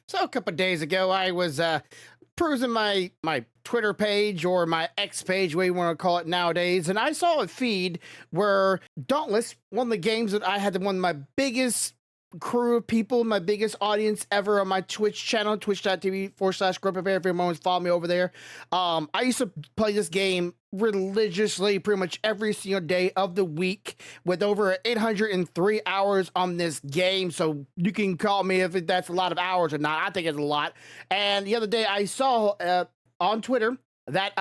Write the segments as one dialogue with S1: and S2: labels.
S1: So a couple of days ago, I was perusing my Twitter page or my X page, what you want to call it nowadays, and I saw a feed where Dauntless, one of the games that I had one of my biggest crew of people, my biggest audience ever on my Twitch channel, twitch.tv/group. If everyone wants to follow me over there. I used to play this game religiously pretty much every single day of the week with over 803 hours on this game. So you can call me if that's a lot of hours or not. I think it's a lot. And the other day I saw on Twitter that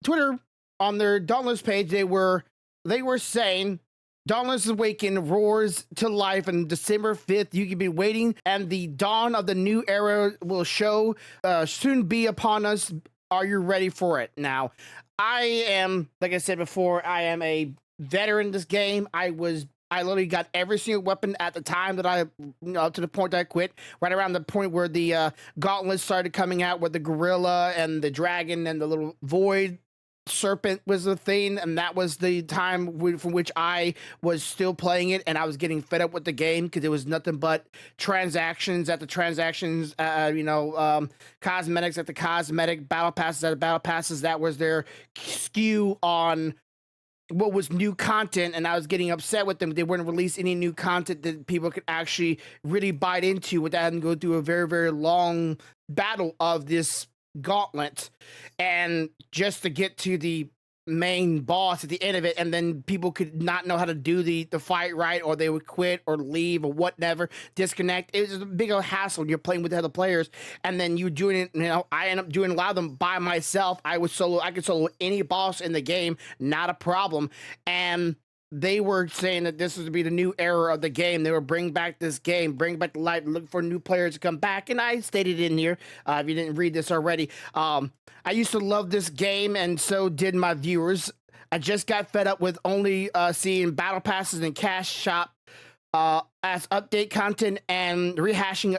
S1: Twitter on their Dauntless page, they were saying Dauntless Awaken roars to life on December 5th. You can be waiting, and the dawn of the new era will show soon be upon us. Are you ready for it? Now, I am, like I said before, I am a veteran in this game. I literally got every single weapon at the time that to the point that I quit, right around the point where the gauntlets started coming out with the gorilla and the dragon and the little void serpent was the thing, and that was the time from which I was still playing it, and I was getting fed up with the game because it was nothing but transactions at the transactions, cosmetics at the cosmetic, battle passes at the battle passes. That was their skew on what was new content, and I was getting upset with them. They wouldn't release any new content that people could actually really bite into without having to go through a very, very long battle of this gauntlet, and just to get to the main boss at the end of it, and then people could not know how to do the fight right, or they would quit or leave or whatever, disconnect. It was a big old hassle. You're playing with other players, and then you doing it. I end up doing a lot of them by myself. I could solo any boss in the game, not a problem. And they were saying that this was to be the new era of the game. They were bring back this game, bring back the light, look for new players to come back. And I stated in here, if you didn't read this already, I used to love this game, and so did my viewers. I just got fed up with only seeing battle passes and cash shop as update content and rehashing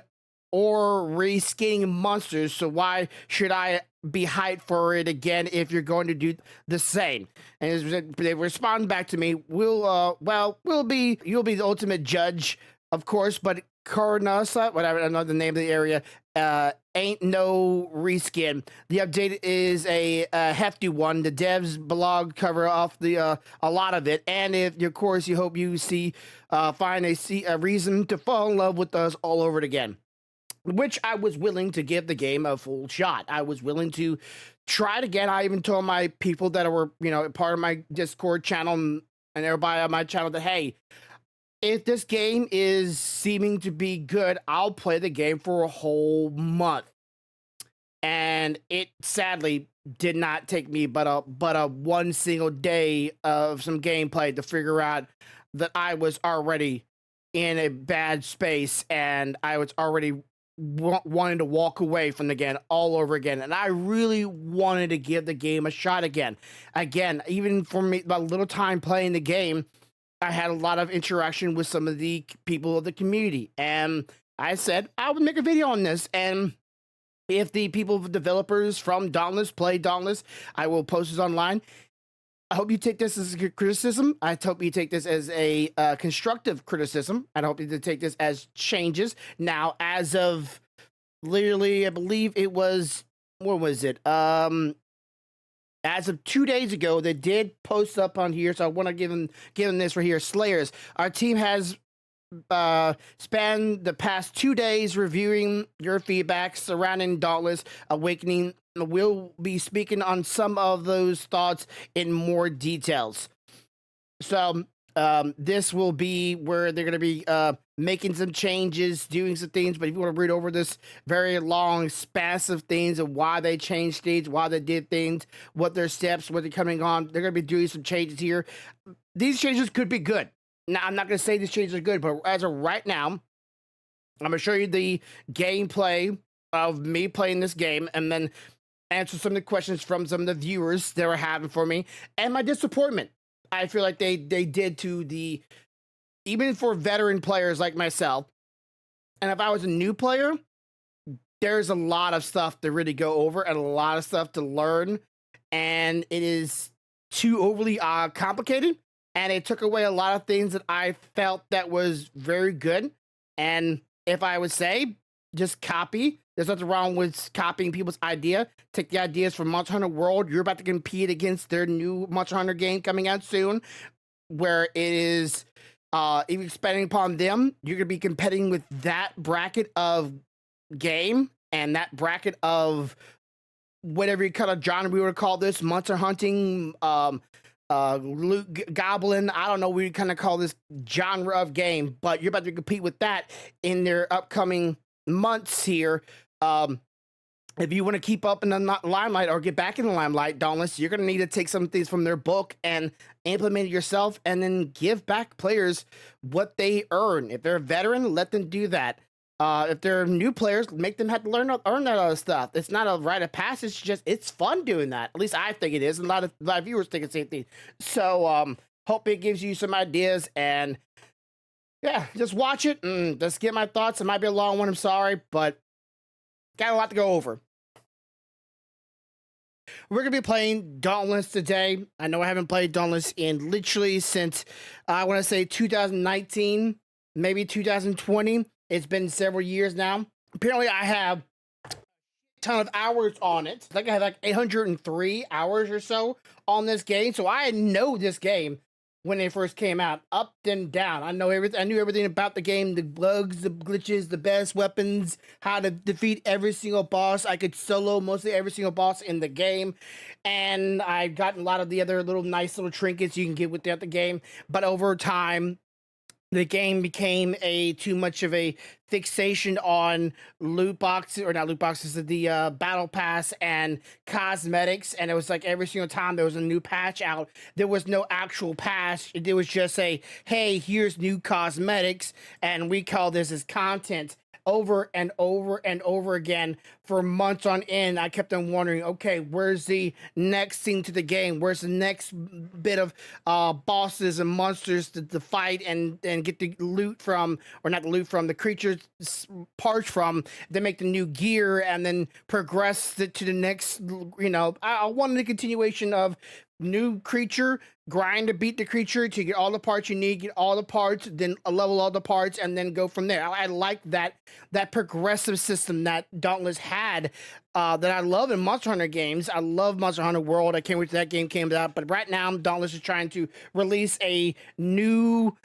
S1: or reskinning monsters. So why should I be hyped for it again if you're going to do the same? And they respond back to me, you'll be the ultimate judge, of course, but Coronasa, whatever, another name of the area, ain't no reskin. The update is a hefty one. The devs blog cover off a lot of it, and if of course you hope you find a reason to fall in love with us all over it again. Which I was willing to give the game a full shot. I was willing to try it again. I even told my people that were, part of my Discord channel and everybody on my channel that, hey, if this game is seeming to be good, I'll play the game for a whole month. And it sadly did not take me but a one single day of some gameplay to figure out that I was already in a bad space, and I was already wanting to walk away from the game all over again. And I really wanted to give the game a shot again. Even for me, about a little time playing the game, I had a lot of interaction with some of the people of the community, and I said I would make a video on this. And if the developers from Dauntless play Dauntless, I will post this online. I hope you take this as a criticism. I hope you take this as a constructive criticism. I hope you take this as changes. Now, as of literally, I believe it was, what was it? As of 2 days ago, they did post up on here, so I want to give them this right here. Slayers, our team has spent the past 2 days reviewing your feedback surrounding Dauntless Awakening. We'll be speaking on some of those thoughts in more details. So this will be where they're going to be making some changes, doing some things. But if you want to read over this very long, expansive things of why they changed things, why they did things, what their steps, what they're coming on, they're going to be doing some changes here. These changes could be good. Now, I'm not going to say these changes are good, but as of right now, I'm going to show you the gameplay of me playing this game, and then answer some of the questions from some of the viewers they were having for me, and my disappointment. I feel like they did to even for veteran players like myself, and if I was a new player, there's a lot of stuff to really go over and a lot of stuff to learn, and it is too overly complicated. And it took away a lot of things that I felt that was very good. And if I would say, just copy. There's nothing wrong with copying people's idea. Take the ideas from Monster Hunter World. You're about to compete against their new Monster Hunter game coming out soon, where it is even expanding upon them. You're gonna be competing with that bracket of game and that bracket of whatever kind of genre we would call this, monster hunting, loot goblin. I don't know what we kind of call this genre of game, but you're about to compete with that in their upcoming months here. If you want to keep up in the limelight or get back in the limelight, Dauntless, you're going to need to take some things from their book and implement it yourself, and then give back players what they earn. If they're a veteran, let them do that. If they're new players, make them have to earn that other stuff. It's not a rite of passage. It's fun doing that. At least I think it is. And a lot of viewers think the same thing. So hope it gives you some ideas, and yeah, just watch it and just get my thoughts. It might be a long one. I'm sorry, but got a lot to go over. We're gonna be playing Dauntless today. I know I haven't played Dauntless in literally since I want to say 2019, maybe 2020. It's been several years now. Apparently, I have a ton of hours on it. I think I have like 803 hours or so on this game. So I know this game when it first came out, up and down. I know everything. I knew everything about the game, the bugs, the glitches, the best weapons, how to defeat every single boss. I could solo mostly every single boss in the game, and I've gotten a lot of the other little nice little trinkets you can get without the game. But over time, the game became too much of a fixation on loot boxes, or not loot boxes, the battle pass and cosmetics. And it was like every single time there was a new patch out, there was no actual patch. It was just hey, here's new cosmetics, and we call this as content. Over and over and over again for months on end. I kept on wondering, okay, where's the next thing to the game? Where's the next bit of bosses and monsters to fight and get the loot from, or not the loot from, the creatures parts from, then make the new gear and then progress to the next, I wanted a continuation of new creature, grind to beat the creature to get all the parts you need, get all the parts, then level all the parts, and then go from there. I like that progressive system that Dauntless had, that I love in Monster Hunter games. I love Monster Hunter World. I can't wait till that game came out. But right now, Dauntless is trying to release a new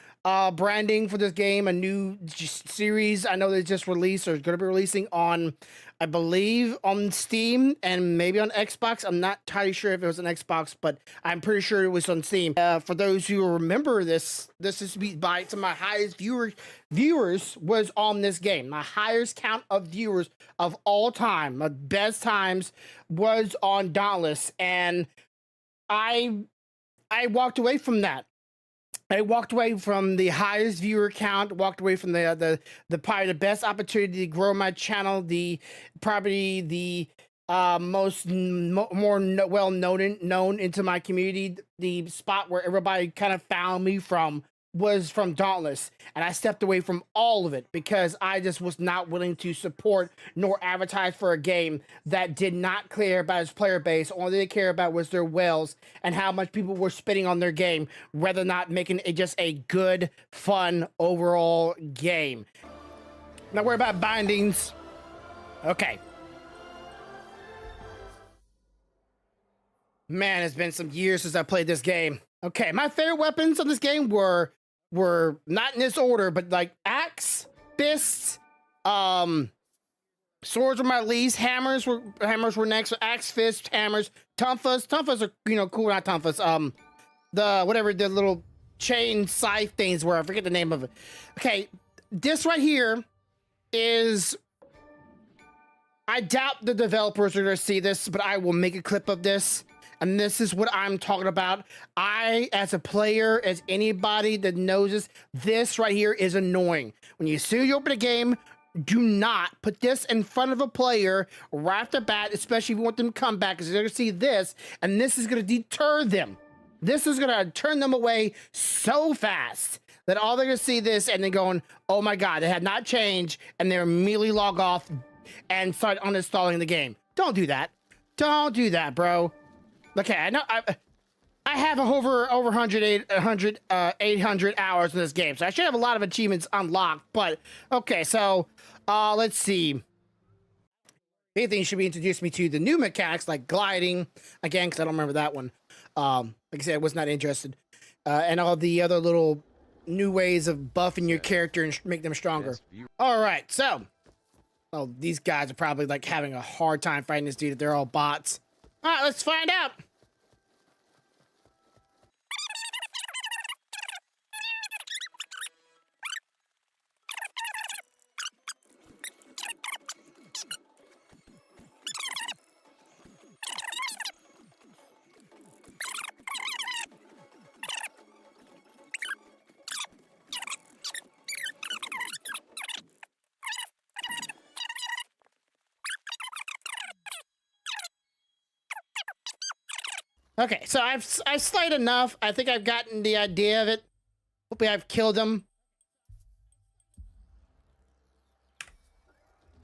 S1: branding for this game, a new series. I know they just released, or is going to be releasing on, I believe, on Steam and maybe on Xbox. I'm not entirely sure if it was on Xbox, but I'm pretty sure it was on Steam. For those who remember this is by some of my highest viewers was on this game. My highest count of viewers of all time, my best times, was on Dauntless, and I walked away from that. I walked away from the highest viewer count, walked away from the probably the best opportunity to grow my channel, probably the more well known into my community. The spot where everybody kind of found me from was from Dauntless, and I stepped away from all of it because I just was not willing to support nor advertise for a game that did not care about its player base. All they cared about was their whales and how much people were spending on their game, rather than not making it just a good, fun overall game. Not worry about bindings. Okay. Man, it's been some years since I played this game. Okay, my favorite weapons on this game were not in this order, but like axe, fists, swords were my least, hammers were next. So axe, fists, hammers, tonfas are cool, not tonfas. The little chain scythe things were, I forget the name of it. Okay, this right here is, I doubt the developers are gonna see this, but I will make a clip of this. And this is what I'm talking about. I, as a player, as anybody that knows this right here is annoying. When you open a game, do not put this in front of a player right off the bat, especially if you want them to come back, because they're going to see this, and this is going to deter them. This is going to turn them away so fast that all they're going to see this and then going, oh my God, they had not changed, and they immediately log off and start uninstalling the game. Don't do that. Don't do that, bro. Okay, I know I have over 800 hours in this game, so I should have a lot of achievements unlocked. But okay, so Let's see. Anything should be introduced me to the new mechanics like gliding again, because I don't remember that one. Like I said, I was not interested. And all the other little new ways of buffing your character and make them stronger. All right, so these guys are probably like having a hard time fighting this dude if they're all bots. All right, let's find out. Okay, so I've slayed enough. I think I've gotten the idea of it. Hopefully I've killed him.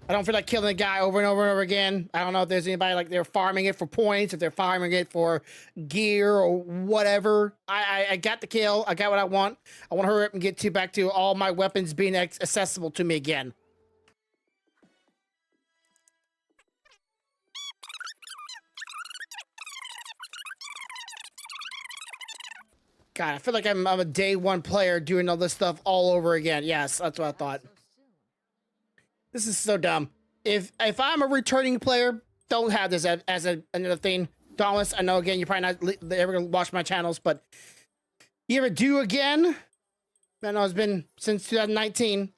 S1: I don't feel like killing a guy over and over and over again. I don't know if there's anybody like they're farming it for points, if they're farming it for gear or whatever. I got the kill. I got what I want. I want to hurry up and get back to all my weapons being accessible to me again. God, I feel like I'm a day one player doing all this stuff all over again. Yes, that's what I thought. This is so dumb. If I'm a returning player, don't have this as another thing. Dauntless, I know again, you're probably not ever gonna watch my channels, but you ever do again? I know it's been since 2019.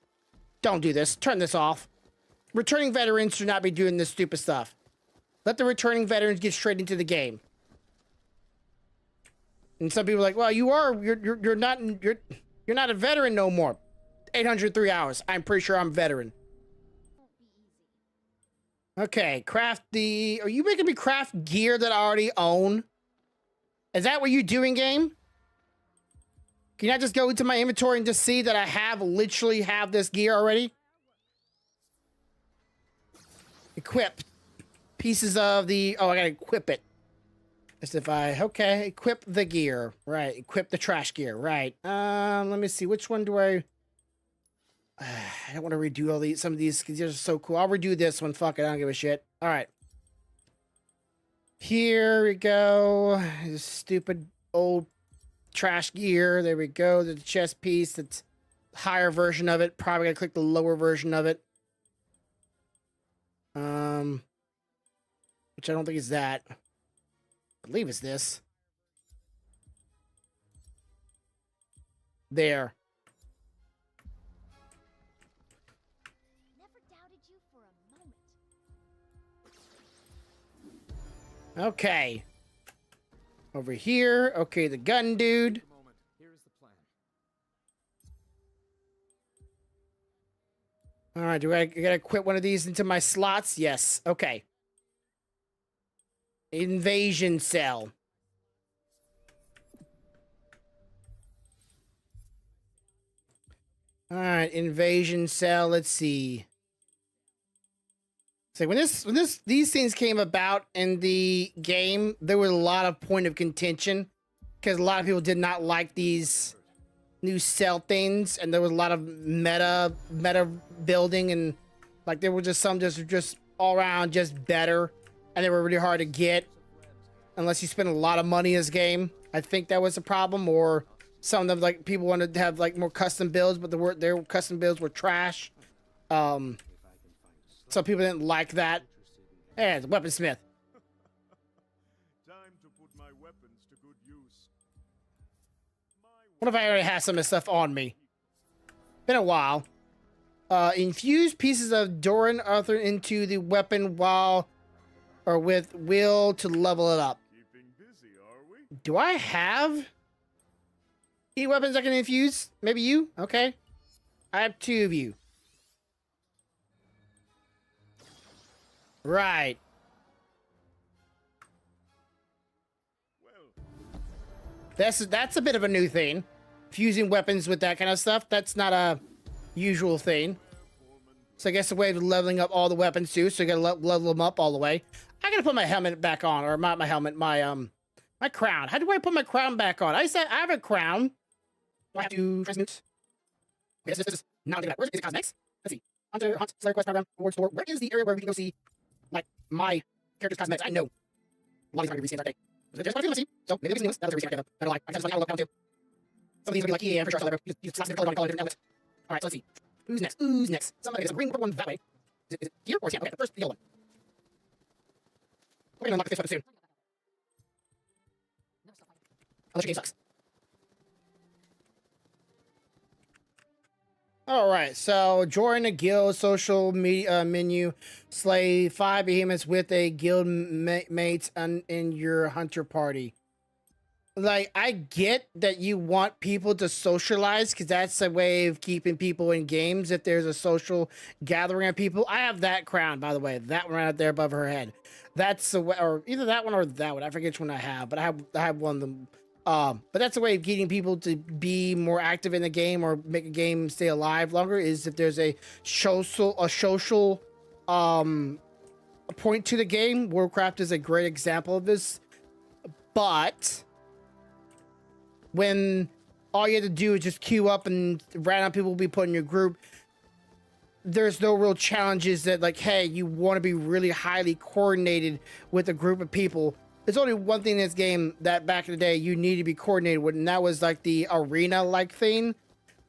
S1: Don't do this. Turn this off. Returning veterans should not be doing this stupid stuff. Let the returning veterans get straight into the game. And some people are like, well, you're not a veteran no more. 803 hours. I'm pretty sure I'm veteran. Okay, craft the... Are you making me craft gear that I already own? Is that what you're doing, game? Can I just go into my inventory and just see that I literally have this gear already? Equip. Pieces of the... Oh, I gotta equip it. As if okay, equip the gear. Right, equip the trash gear. Right. Let me see. Which one do I don't want to redo all these. Some of these are so cool. I'll redo this one. Fuck it. I don't give a shit. All right. Here we go. This stupid old trash gear. There we go. The chest piece. That's higher version of it. Probably gonna click the lower version of it. Which I don't think is that. I believe it's this. There.
S2: Never doubted you for a moment.
S1: Okay. Over here. Okay, the gun dude.
S3: Here is the plan.
S1: All right, do I gotta quit one of these into my slots? Yes. Okay. Invasion cell. All right, invasion cell. Let's see. So when these things came about in the game, there was a lot of point of contention because a lot of people did not like these new cell things, and there was a lot of meta building, and like there were just some just all around just better, and they were really hard to get unless you spend a lot of money in this game. I think that was a problem, or some of them like people wanted to have like more custom builds, but their custom builds were trash. Some people didn't like that. Hey, it's a weaponsmith.
S4: Time to put my weapons to good use.
S1: What if I already have some of this stuff on me? Been a while. Infuse pieces of Doran Arthur into the weapon while or with will to level it up.
S4: Keeping busy, are we?
S1: Do I have any weapons I can infuse? Maybe you? Okay. I have 2 of you. Right.
S4: Well,
S1: That's a bit of a new thing. Fusing weapons with that kind of stuff. That's not a usual thing. So I guess the way of leveling up all the weapons too. So you gotta level them up all the way. I gotta put my helmet back on, or my helmet, my crown. How do I put my crown back on? I said I have a crown. Do I have to transmute? Yes, this is not that. Where's the cosmetics? Let's see. Onto Hunt Slayer Quest program, reward store. Where is the area where we can go see, like, my character's cosmetics? I know. A lot of these are going to be reskins, aren't they? There's quite a few to see, so maybe there'll be some new ones. That was a reskin, right? Better lie. I just want to look down too. Some of these are going to be like, yeah, for sure, so you just slap the color on a color different outlet. Alright, so let's see. Who's next? Who's next? Somebody, there's a green purple one that way. Is it here or is it? Okay, the first, the yellow one. We're going to unlock the fifth weapon soon. Unless your game sucks. All right, so join a guild social media menu, slay 5 behemoths with a guild mates in your hunter party. Like, I get that you want people to socialize because that's a way of keeping people in games. If there's a social gathering of people, I have that crown, by the way, that one right there above her head. That's the way, or either that one or that one. I forget which one I have, but I have one of them. But that's a way of getting people to be more active in the game or make a game stay alive longer. Is if there's a social point to the game. Warcraft is a great example of this, but when all you have to do is just queue up and random people will be put in your group, there's no real challenges that, like, hey, you want to be really highly coordinated with a group of people. There's only one thing in this game that back in the day you need to be coordinated with, and that was like the arena-like thing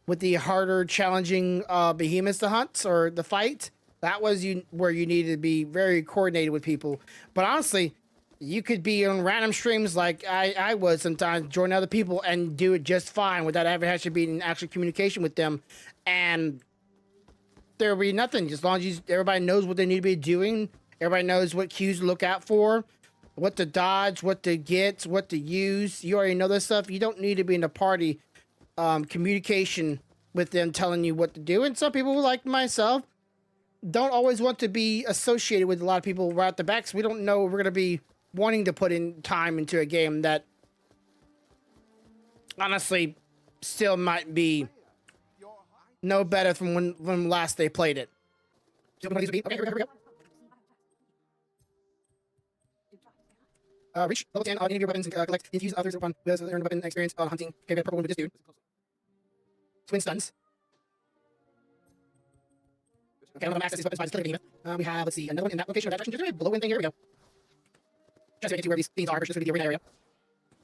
S1: with the harder, challenging behemoths to hunt or the fight. That was where you needed to be very coordinated with people. But honestly, you could be on random streams like I was sometimes, join other people and do it just fine without having to be in actual communication with them. And there'll be nothing, as long as everybody knows what they need to be doing. Everybody knows what cues to look out for, what to dodge, what to get, what to use. You already know this stuff. You don't need to be in a party communication with them telling you what to do. And some people, like myself, don't always want to be associated with a lot of people right at the back, so we don't know we're going to be wanting to put in time into a game that honestly still might be no better from when last they played it. Okay, here we go. Reach level 10 on any of your weapons and collect infuse others upon with earned weapon experience on hunting. Okay, we got a purple one with this dude. Twin stuns. Okay, I'm gonna access these weapons by this killing behemoth. We have, let's see, another one in that location or that direction. There's a blow in thing. Here we go. Just to get to where these things are, but just to the arena area.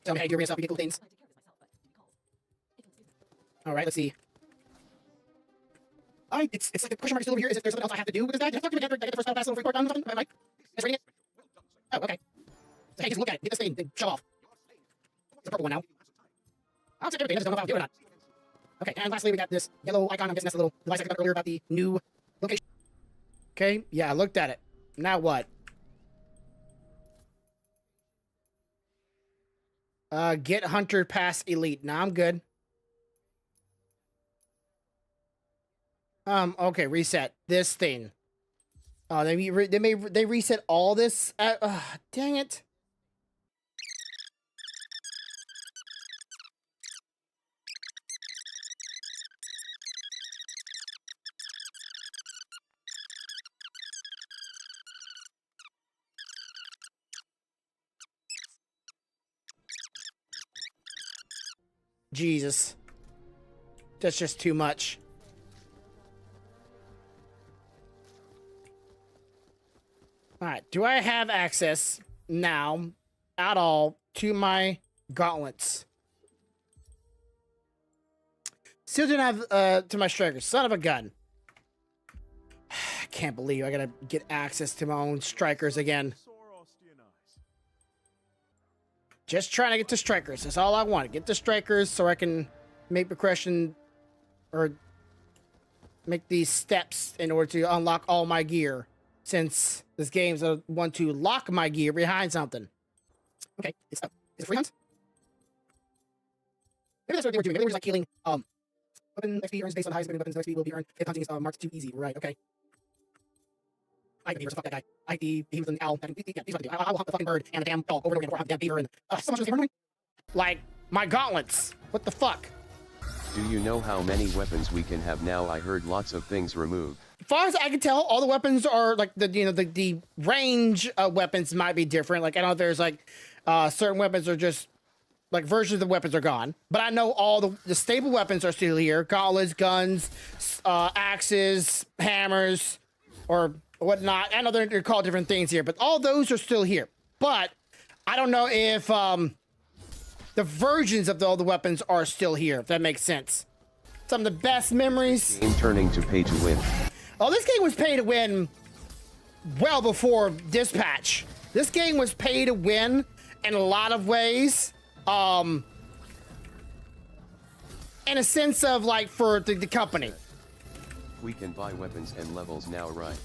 S1: Tell me, hey, do arena stuff, we get cool things. Alright, let's see. It's like the question mark is still over here. Is if there's something else I have to do with this guy? Did I talk to him again? Did I get the first battle pass little free port on something? Am I just reading it? Oh, okay. So, hey, just look at it. Get this thing. Then show off. It's a purple one now. I'll take everything. I just don't know if I'll do it or not. Okay, and lastly, we got this yellow icon. I'm guessing that's the little device I got earlier about the new location. Okay, yeah, I looked at it. Now what? Get Hunter past Elite. Nah, I'm good. Okay, reset this thing. Oh, they reset all this. Dang it. Jesus. That's just too much. Alright, do I have access now at all to my gauntlets? Still don't have to my strikers. Son of a gun. I can't believe I gotta get access to my own strikers again. Just trying to get the strikers. That's all I want. Get the strikers so I can make progression or make these steps in order to unlock all my gear. Since this game's a one to lock my gear behind something. Okay, it's up. Is it free hunt? Maybe that's what they were doing. Maybe they were just like healing. Weapon XP earns based on the highest weapons XP will be earned if hunting is marked too easy. Right, okay. I hate the beaver, so fuck that guy. I hate the behemoth and the owl. Yeah, these are what I do. I will hunt the fucking bird and the damn dog over and over again before I hunt the damn beaver and so much was annoying. Like, my gauntlets. What the fuck?
S3: Do you know how many weapons we can have now? I heard lots of things removed.
S1: As far as I can tell, all the weapons are like the range of weapons might be different. Like I know there's like certain weapons are just like versions of the weapons are gone, but I know all the stable weapons are still here. Gauntlets, guns, axes, hammers, or whatnot. I know they're called different things here, but all those are still here. But I don't know if the versions of all the weapons are still here, if that makes sense. Some of the best memories.
S3: Game turning to pay to win.
S1: Oh, this game was pay to win well before this patch. This game was pay to win in a lot of ways. In a sense of like for the company.
S3: We can buy weapons and levels now, right?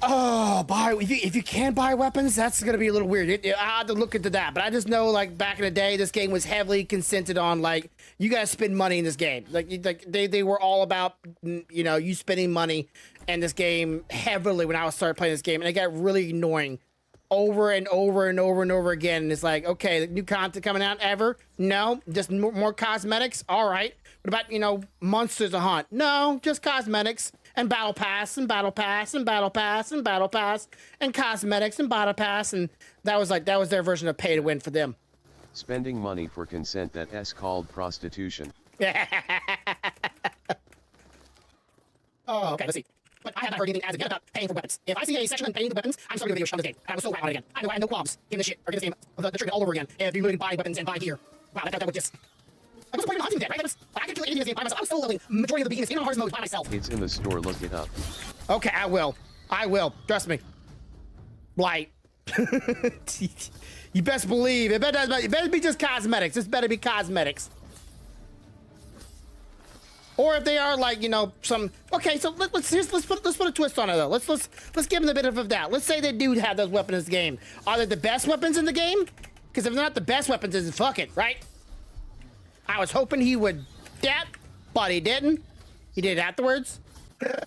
S1: Oh, if you can buy weapons, that's gonna be a little weird. I had to look into that, but I just know like back in the day, this game was heavily consented on like you gotta spend money in this game. Like they were all about you spending money in this game heavily when I started playing this game, and it got really annoying over and over and over and over again. And it's like, okay, the new content coming out ever? No, just more cosmetics. All right. What about monsters to hunt? No, just cosmetics. And battle pass and battle pass and battle pass and battle pass and cosmetics and battle pass, and that was their version of pay to win for them.
S3: Spending money for consent that's called prostitution.
S1: Oh, okay, let's see. But I have not heard anything as of yet about paying for weapons. If I see a section on paying for weapons, I'm starting to video on this game. I was so right on it again. I have no qualms. Give this shit or give this game the treatment all over again. If you really buy weapons and buy gear. Wow, that would just. I was playing hunting that, right? I could kill anything in this game by myself. I was solo leveling majority of the beginnings in hard mode by myself.
S3: It's in the store, look it up.
S1: Okay, I will. Trust me. Blight. You best believe it better be just cosmetics. This better be cosmetics. Or if they are like some. Okay, so let's put a twist on it though. Let's give them the benefit of that. Let's say they do have those weapons in this game. Are they the best weapons in the game? Because if they're not the best weapons, then fuck it, right? I was hoping he would that, but he didn't. He did it afterwards.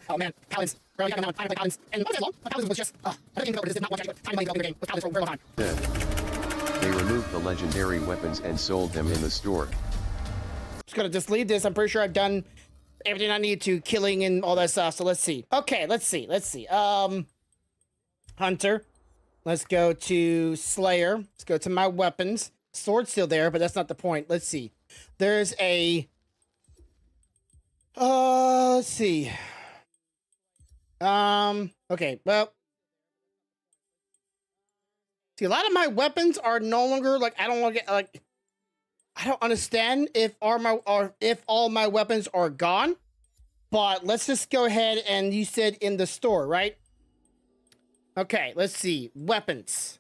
S1: Oh man, Paladins. Bro, you got that one. I play Paladins. And what was it long? Paladins was just, another game developer did not want to time money developing the game. With Paladins for a very long time.
S3: They removed the legendary weapons and sold them in the store.
S1: Just gonna just leave this. I'm pretty sure I've done everything I need to, killing and all that stuff. So let's see. Okay, let's see. Hunter. Let's go to Slayer. Let's go to my weapons. Sword's still there, but that's not the point. Let's see. There's a let's see. Okay, well. See, a lot of my weapons are no longer like I don't understand if all my weapons are gone. But let's just go ahead and you said in the store, right? Okay, let's see. Weapons.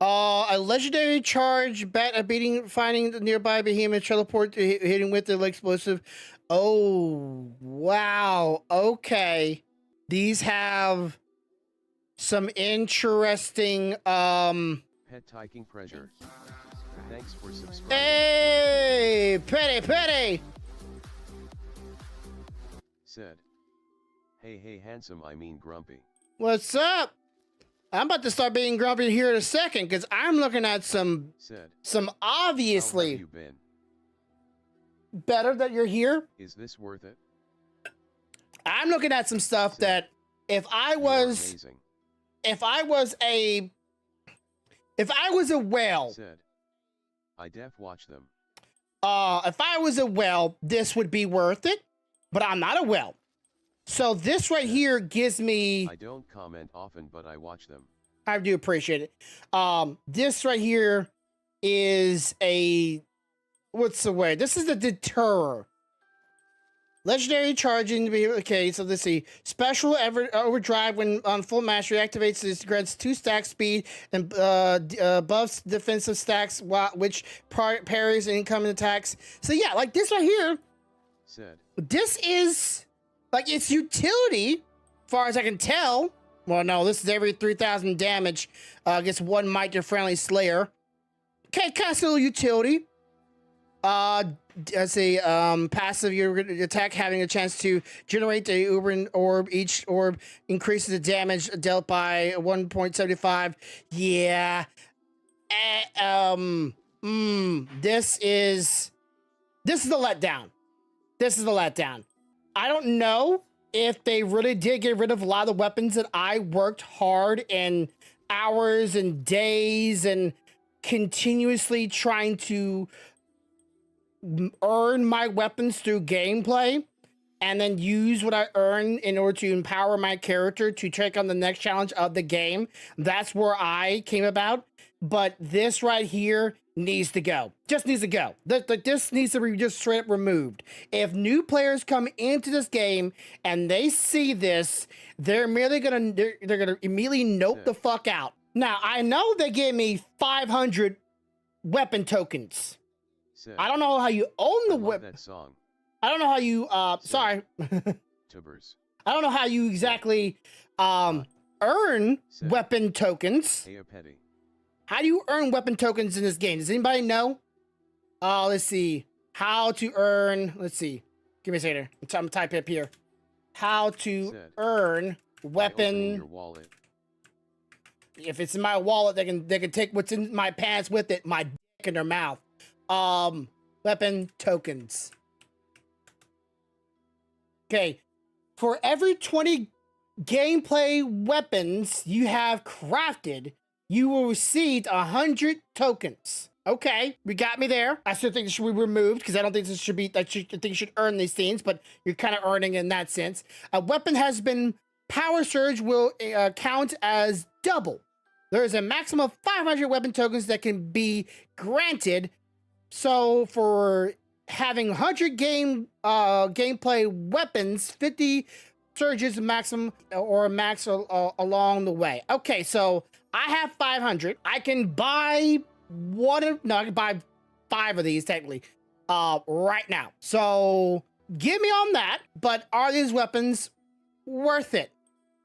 S1: A legendary charge, finding the nearby behemoth, teleport to hitting with the explosive. Oh, wow. Okay. These have some interesting,
S3: Pet taking pressure. Thanks for subscribing.
S1: Hey, Petty.
S3: Said. Hey, handsome, I mean grumpy.
S1: What's up? I'm about to start being grumpy here in a second because I'm looking at some obviously
S3: how have you been?
S1: Better that you're here.
S3: Is this worth it?
S1: I'm looking at some stuff that if I was a whale,
S3: Said. I def watch them.
S1: if I was a whale, this would be worth it, but I'm not a whale. So this right here gives me...
S3: I don't comment often, but I watch them.
S1: I do appreciate it. This right here is a... What's the word? This is a deterror. Legendary charging to be... Okay, so let's see. Special overdrive when on full mastery activates. This grants 2 stack speed and buffs defensive stacks, which parries incoming attacks. So yeah, like this right here.
S3: Said.
S1: This is... Like, its utility, as far as I can tell. Well, no, this is every 3,000 damage against 1 might to friendly slayer. Okay, kind of still utility. Let's see, passive your attack having a chance to generate the Uber orb. Each orb increases the damage dealt by 1.75. Yeah. This is the letdown. This is the letdown. I don't know if they really did get rid of a lot of the weapons that I worked hard and hours and days and continuously trying to earn my weapons through gameplay and then use what I earn in order to empower my character to take on the next challenge of the game. That's where I came about. But this right here needs to go. Just needs to go. This needs to be just straight up removed. If new players come into this game and they see this, they're merely gonna they're gonna immediately nope the fuck out. Now I know they gave me 500 weapon tokens. I don't know how you own the weapon.
S3: That song.
S1: I don't know how you sorry.
S3: Tubers.
S1: I don't know how you exactly earn weapon tokens.
S3: Hey, petty.
S1: How do you earn weapon tokens in this game? Does anybody know? Let's see. How to earn, let's see. Give me a second. I'm gonna type it up here. How to earn weapon.
S3: Your wallet.
S1: If it's in my wallet, they can take what's in my pants with it, my dick in their mouth. Weapon tokens. Okay. For every 20 gameplay weapons you have crafted, you will receive 100 tokens. Okay, we got me there. I still think this should be removed because I don't think this should be, I think you should earn these things, but you're kind of earning in that sense. A weapon has been, power surge will count as double. There is a maximum of 500 weapon tokens that can be granted. So for having 100 gameplay weapons, 50 surges maximum or max along the way. Okay, so I have 500. I can buy I can buy 5 of these technically right now. So give me on that, but are these weapons worth it?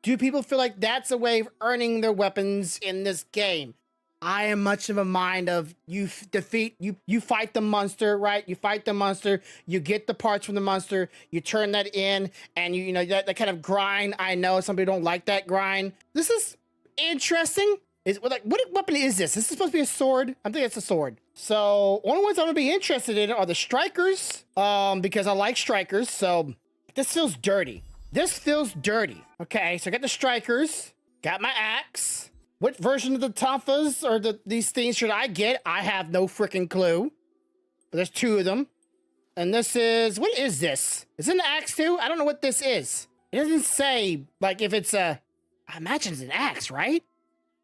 S1: Do people feel like that's a way of earning their weapons in this game? I am much of a mind of you fight the monster, right? You fight the monster, you get the parts from the monster, you turn that in, and you know that kind of grind. I know some people don't like that grind. This is interesting. Is like, what weapon is this? This is supposed to be a sword. I think it's a sword. So only ones I'm gonna be interested in are the strikers, because I like strikers. So this feels dirty. This feels dirty. Okay, so I got the strikers, got my axe. What version of the Tonfas or these things should I get? I have no freaking clue. But there's 2 of them. And this is, what is this? Is it an axe too? I don't know what this is. It doesn't say, like, if it's I imagine it's an axe, right?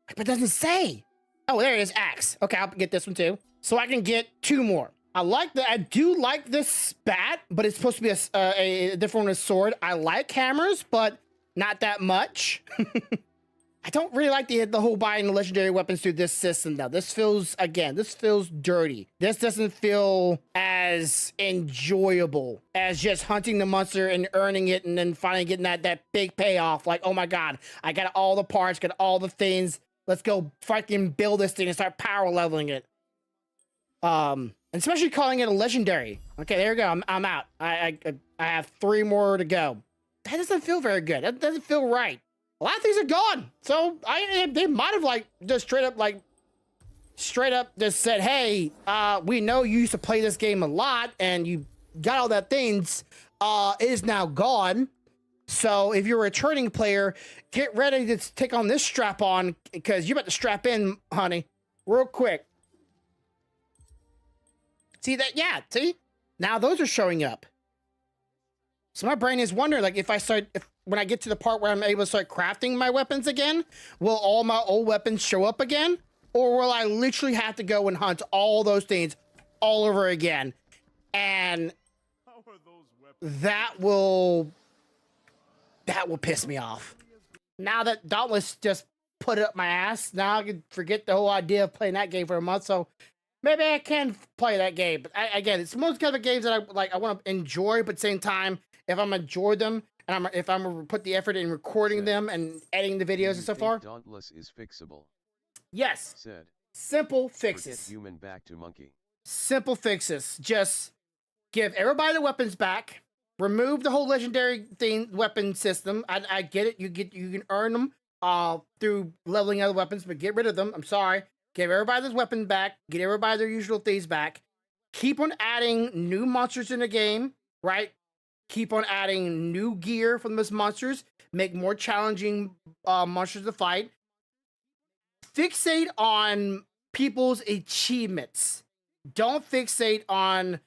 S1: But it doesn't say. Oh, there it is, axe. Okay, I'll get this one too. So I can get 2 more. I do like this spat, but it's supposed to be a different one, a sword. I like hammers, but not that much. I don't really like the whole buying the legendary weapons through this system though. This feels dirty. This doesn't feel as enjoyable as just hunting the monster and earning it and then finally getting that big payoff. Like, oh my God, I got all the parts, got all the things. Let's go fucking build this thing and start power leveling it. And especially calling it a legendary. Okay, there we go. I'm out. I have 3 more to go. That doesn't feel very good. That doesn't feel right. A lot of things are gone. So they might have like just straight up just said, hey, we know you used to play this game a lot and you got all that things. It is now gone. So if you're a returning player, get ready to take on this strap on because you're about to strap in, honey, real quick. See that? Yeah, see? Now those are showing up. So my brain is wondering, like, when I get to the part where I'm able to start crafting my weapons again, will all my old weapons show up again? Or will I literally have to go and hunt all those things all over again? And
S4: How are those weapons?
S1: that will piss me off. Now that Dauntless just put it up my ass, now I can forget the whole idea of playing that game for a month. So maybe I can play that game. But again, it's most kind of games that I want to enjoy, but at the same time, if I'm gonna enjoy them and if I'm gonna put the effort in recording them and editing the videos and so far.
S3: Dauntless is fixable.
S1: Yes.
S3: Said.
S1: Simple fixes.
S3: Human back to monkey.
S1: Simple fixes. Just give everybody the weapons back. Remove the whole legendary weapon system. I get it. You can earn them through leveling other weapons, but get rid of them. I'm sorry. Give everybody this weapon back. Get everybody their usual things back. Keep on adding new monsters in the game, right? Keep on adding new gear from those monsters. Make more challenging monsters to fight. Fixate on people's achievements. Don't fixate on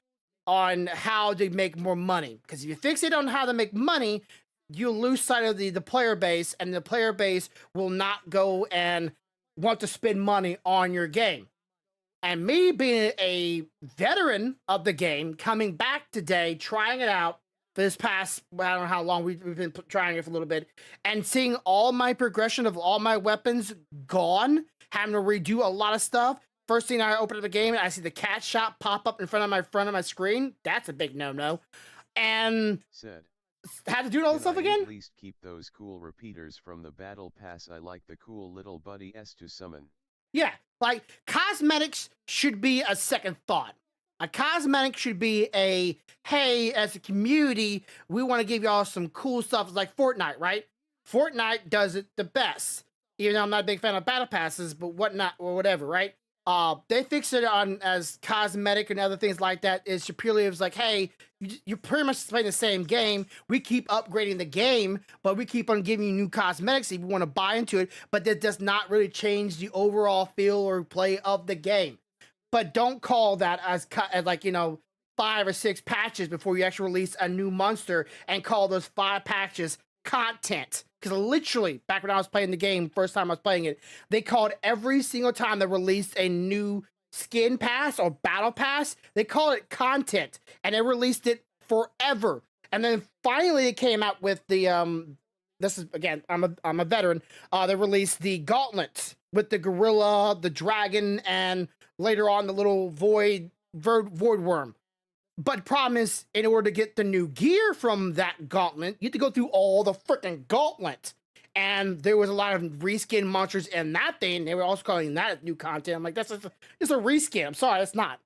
S1: how to make more money, because if you fixate on how to make money, you lose sight of the player base, and the player base will not go and want to spend money on your game. And me being a veteran of the game, coming back today, trying it out for this past, I don't know how long we've been trying it for a little bit, and seeing all my progression of all my weapons gone, having to redo a lot of stuff. First thing I open up the game, I see the cat shop pop up in front of my screen. That's a big no-no. And
S3: Said.
S1: had to do all this
S3: Can
S1: stuff
S3: I
S1: again?
S3: At least keep those cool repeaters from the battle pass. I like the cool little buddy S to summon.
S1: Yeah, like cosmetics should be a second thought. A cosmetic should be a, hey, as a community, we want to give y'all some cool stuff. It's like Fortnite, right? Fortnite does it the best. Even though I'm not a big fan of battle passes, but whatnot or whatever, right? They fix it on as cosmetic and other things like that. It's purely, it was like, hey, you're pretty much playing the same game. We keep upgrading the game, but we keep on giving you new cosmetics if you want to buy into it. But that does not really change the overall feel or play of the game. But don't call that as like, 5 or 6 patches before you actually release a new monster, and call those 5 patches content. Because literally, back when I was playing the game, first time I was playing it, they called every single time they released a new skin pass or battle pass, they called it content, and they released it forever. And then finally, it came out with the this is, again, I'm a veteran. They released the gauntlets with the gorilla, the dragon, and later on the little void worm. But problem is, in order to get the new gear from that gauntlet, you have to go through all the freaking gauntlet. And there was a lot of reskin monsters in that thing. They were also calling that new content. I'm like, that's just it's a reskin. I'm sorry, it's not.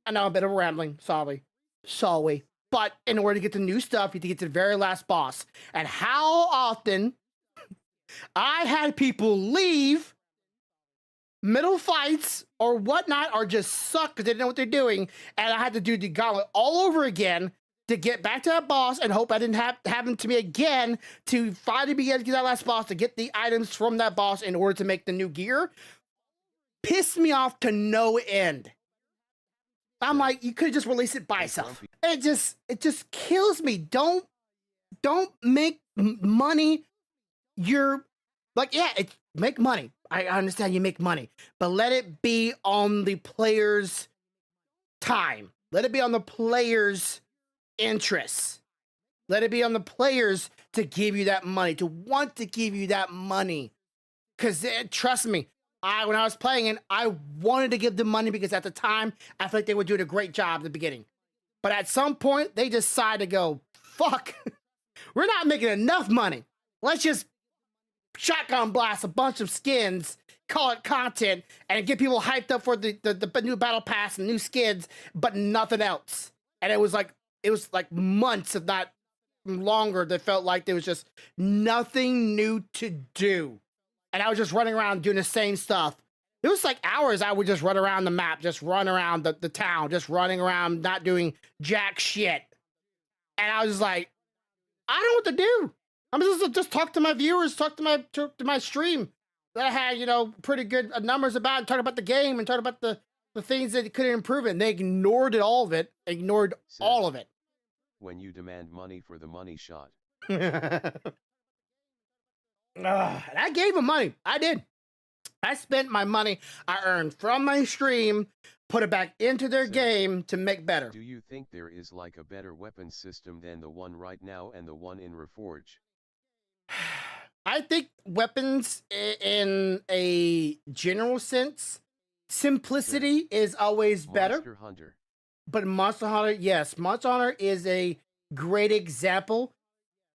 S1: I know, a bit of a rambling. Sorry. But in order to get the new stuff, you have to get to the very last boss. And how often I had people leave middle fights or whatnot, or just suck because they didn't know what they're doing, and I had to do the gauntlet all over again to get back to that boss, and hope I didn't happen to me again to finally be able to get that last boss to get the items from that boss in order to make the new gear. Pissed me off to no end. I'm like, you could just release it by itself. It just kills me. Don't make money. You're like, yeah, make money. I understand you make money, but let it be on the player's time. Let it be on the player's interests. Let it be on the players to give you that money, to want to give you that money. Because trust me, when I was playing it, I wanted to give them money because at the time, I felt like they were doing a great job at the beginning. But at some point, they decided to go, fuck, we're not making enough money. Let's just shotgun blast a bunch of skins, call it content, and get people hyped up for the new battle pass and new skins, but nothing else. And it was like months, if not longer, that felt like there was just nothing new to do. And I was just running around doing the same stuff. It was like hours I would just run around the map, just run around the town, just running around, not doing jack shit. And I was just like, I don't know what to do. I'm just talk to my viewers, talk to my stream that I had, pretty good numbers about, and talk about the game and talk about the things that could improve it. And they ignored all of it. All of it.
S3: When you demand money for the money shot.
S1: And I gave them money. I did. I spent my money I earned from my stream, put it back into their game to make better.
S3: Do you think there is like a better weapon system than the one right now and the one in Reforge?
S1: I think weapons in a general sense, simplicity is always better.
S3: Monster Hunter.
S1: But Monster Hunter, yes, Monster Hunter is a great example.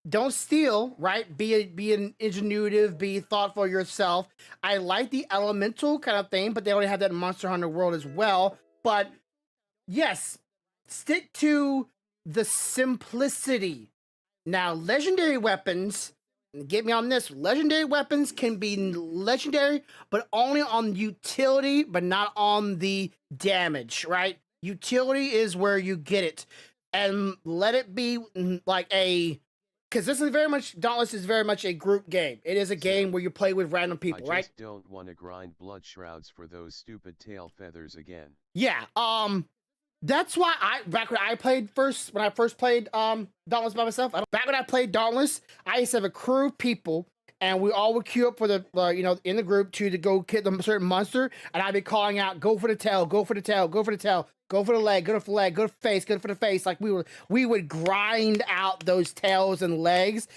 S1: Don't steal, right? Be an ingenuitive, be thoughtful yourself. I like the elemental kind of thing, but they already have that in Monster Hunter world as well. But yes, stick to the simplicity. Now, legendary weapons, get me on this, legendary weapons can be legendary, but only on utility, but not on the damage, right? Utility is where you get it. And let it be like a because this is very much Dauntless is very much a group game. It is a game where you play with random people,
S3: I
S1: right?
S3: just don't want to grind blood shrouds for those stupid tail feathers again.
S1: Yeah. That's why back when I first played Dauntless by myself. Back when I played Dauntless, I used to have a crew of people, and we all would queue up for the in the group to go kill a certain monster, and I'd be calling out, "Go for the tail, go for the tail, go for the tail, go for the leg, go for the leg, go for the face, go for the face." Like we would grind out those tails and legs,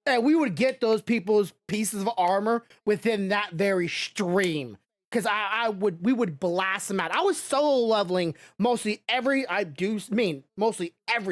S1: and we would get those people's pieces of armor within that very stream. Because we would blast them out. I was solo leveling mostly every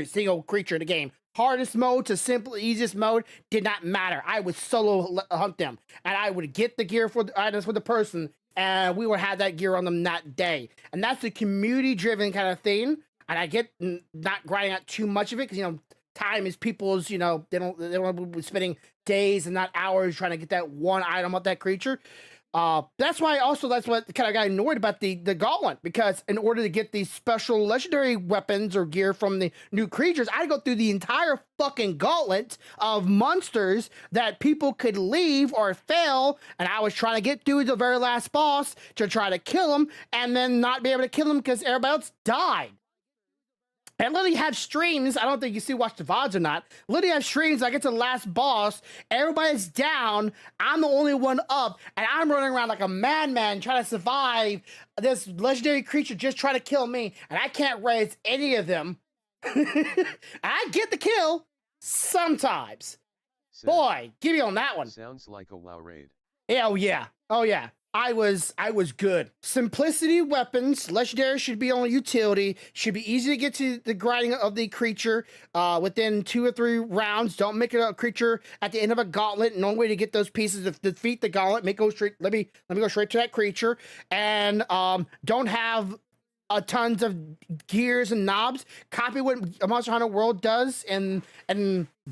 S1: single creature in the game. Hardest mode to simple, easiest mode did not matter. I would solo hunt them, and I would get the gear for the items for the person, and we would have that gear on them that day. And that's the community-driven kind of thing. And I get not grinding out too much of it because time is people's. They don't want to be spending days and not hours trying to get that one item off that creature. That's what kind of got annoyed about the gauntlet, because in order to get these special legendary weapons or gear from the new creatures, I'd go through the entire fucking gauntlet of monsters that people could leave or fail, and I was trying to get through the very last boss to try to kill him, and then not be able to kill him because everybody else died. And literally have streams. I don't think you watch the VODs or not. Literally have streams. I get to the last boss. Everybody's down. I'm the only one up. And I'm running around like a madman trying to survive this legendary creature just trying to kill me. And I can't raise any of them. I get the kill sometimes.
S3: Sad.
S1: Boy, give me on that one.
S3: Sounds like a WoW raid.
S1: Oh yeah. Oh yeah. I was good. Simplicity weapons. Legendary should be on utility. Should be easy to get to the grinding of the creature within 2 or 3 rounds. Don't make it a creature at the end of a gauntlet. No way to get those pieces to defeat the gauntlet. Let me go straight to that creature. And don't have tons of gears and knobs. Copy what Monster Hunter World does and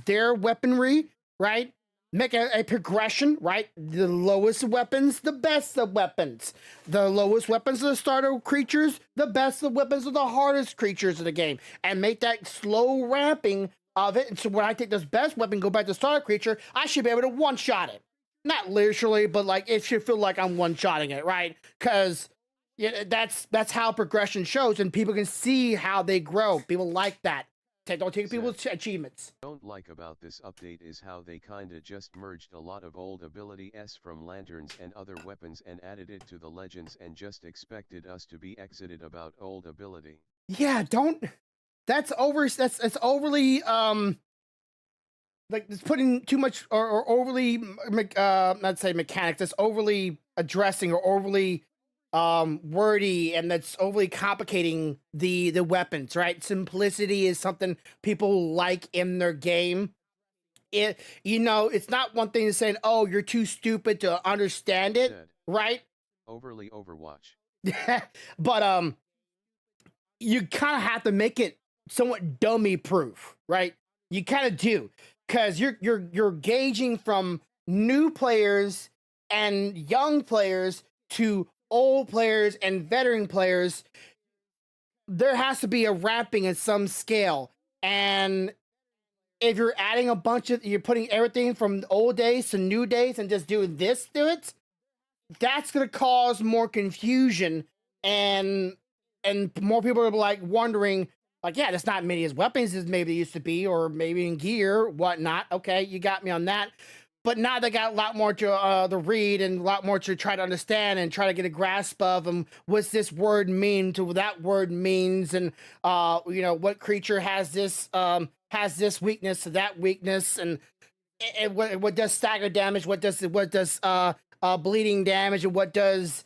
S1: their weaponry, right? Make a progression, right? The lowest weapons, the best of weapons. The lowest weapons are the starter creatures, the best of weapons are the hardest creatures in the game. And make that slow ramping of it. And so when I take this best weapon, go back to starter creature, I should be able to one-shot it. Not literally, but like it should feel like I'm one-shotting it, right? Because that's how progression shows, and people can see how they grow. People like that. Don't take people's achievements.
S3: What I don't like about this update is how they kinda just merged a lot of old abilities from lanterns and other weapons and added it to the legends and just expected us to be excited about old ability.
S1: Yeah, that's overly like it's putting too much or overly not say mechanics, that's overly addressing or overly wordy, and that's overly complicating the weapons, right? Simplicity is something people like in their game. It's not one thing to say, "Oh, you're too stupid to understand it," right?
S3: Overly Overwatch.
S1: But you kind of have to make it somewhat dummy proof, right? You kind of do, because you're gauging from new players and young players to old players and veteran players. There has to be a ramping at some scale, and if you're adding you're putting everything from old days to new days and just doing this to it, that's going to cause more confusion, and more people are like wondering, like, yeah, there's not many as weapons as maybe there used to be, or maybe in gear, whatnot. Okay, you got me on that. But now they got a lot more to read and a lot more to try to understand and try to get a grasp of, and what's this word mean to what that word means, and what creature has this weakness to that weakness, and what does stagger damage, what does bleeding damage, and what does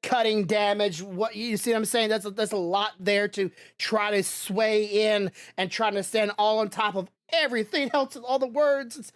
S1: cutting damage. What you see what I'm saying? That's a lot there to try to sway in and try to stand all on top of everything else and all the words.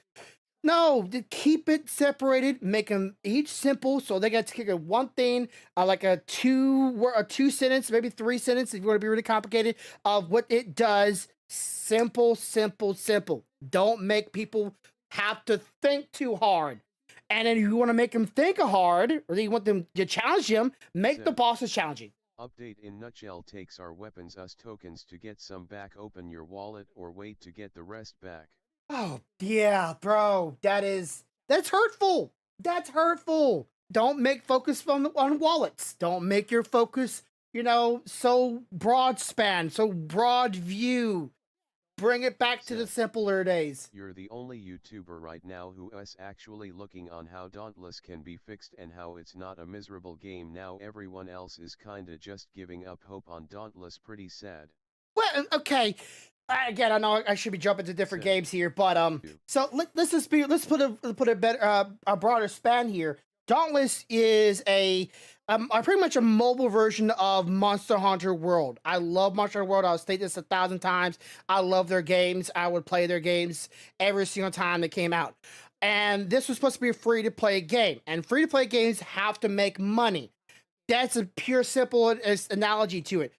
S1: No, to keep it separated, make them each simple, so they got to kick one thing, like a two sentence, maybe 3 sentences if you want to be really complicated, of what it does. Simple, simple, simple. Don't make people have to think too hard. And then if you want to make them think hard, or you want them to challenge them, make the bosses challenging.
S3: Update in nutshell takes our weapons us tokens to get some back, open your wallet or wait to get the rest back.
S1: Oh, yeah, bro. That's hurtful. That's hurtful. Don't make focus on wallets. Don't make your focus, so broad span, so broad view. Bring it back to the simpler days.
S3: You're the only YouTuber right now who is actually looking on how Dauntless can be fixed and how it's not a miserable game now. Everyone else is kinda just giving up hope on Dauntless. Pretty sad.
S1: Well, okay. Again, I know I should be jumping to different games here, but so let's put a better a broader span here. Dauntless is pretty much a mobile version of Monster Hunter World. I love Monster Hunter World. I'll state this 1,000 times. I love their games. I would play their games every single time they came out. And this was supposed to be a free to play game, and free to play games have to make money. That's a pure, simple analogy to it.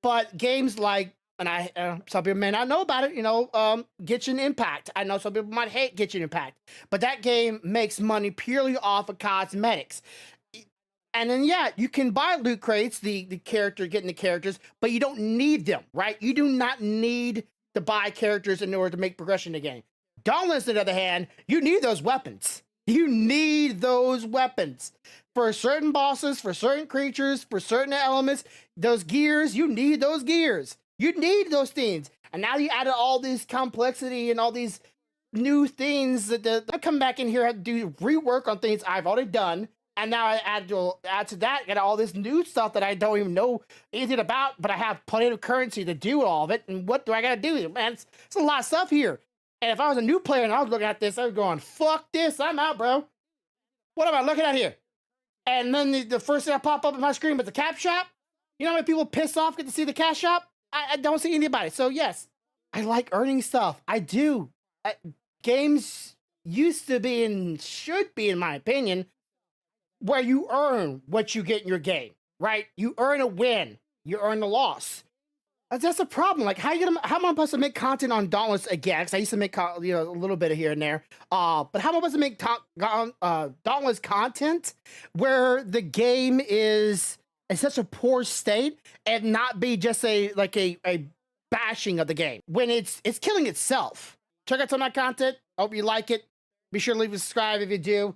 S1: But games like, and some people may not know about it, Genshin Impact. I know some people might hate Genshin Impact, but that game makes money purely off of cosmetics. And then, yeah, you can buy loot crates, the character, getting the characters, but you don't need them, right? You do not need to buy characters in order to make progression in the game. Dauntless, on the other hand, you need those weapons. You need those weapons. For certain bosses, for certain creatures, for certain elements, those gears, you need those gears. You need those things. And now you added all this complexity and all these new things that I come back in here and do rework on things I've already done. And now I add to that, get all this new stuff that I don't even know anything about, but I have plenty of currency to do all of it. And what do I gotta do? Man, it's a lot of stuff here. And if I was a new player and I was looking at this, I was going, fuck this, I'm out, bro. What am I looking at here? And then the first thing that pop up on my screen was the cap shop. You know how many people piss off get to see the cash shop? I don't see anybody. So yes, I like earning stuff. I do. Games used to be and should be, in my opinion, where you earn what you get in your game, right? You earn a win. You earn a loss. That's a problem. Like, how am I supposed to make content on Dauntless again? Because I used to make a little bit of here and there. But how am I supposed to make Dauntless content where the game is in such a poor state and not be just a bashing of the game when it's killing itself? Check out some of my content. Hope you like it. Be sure to leave a subscribe if you do.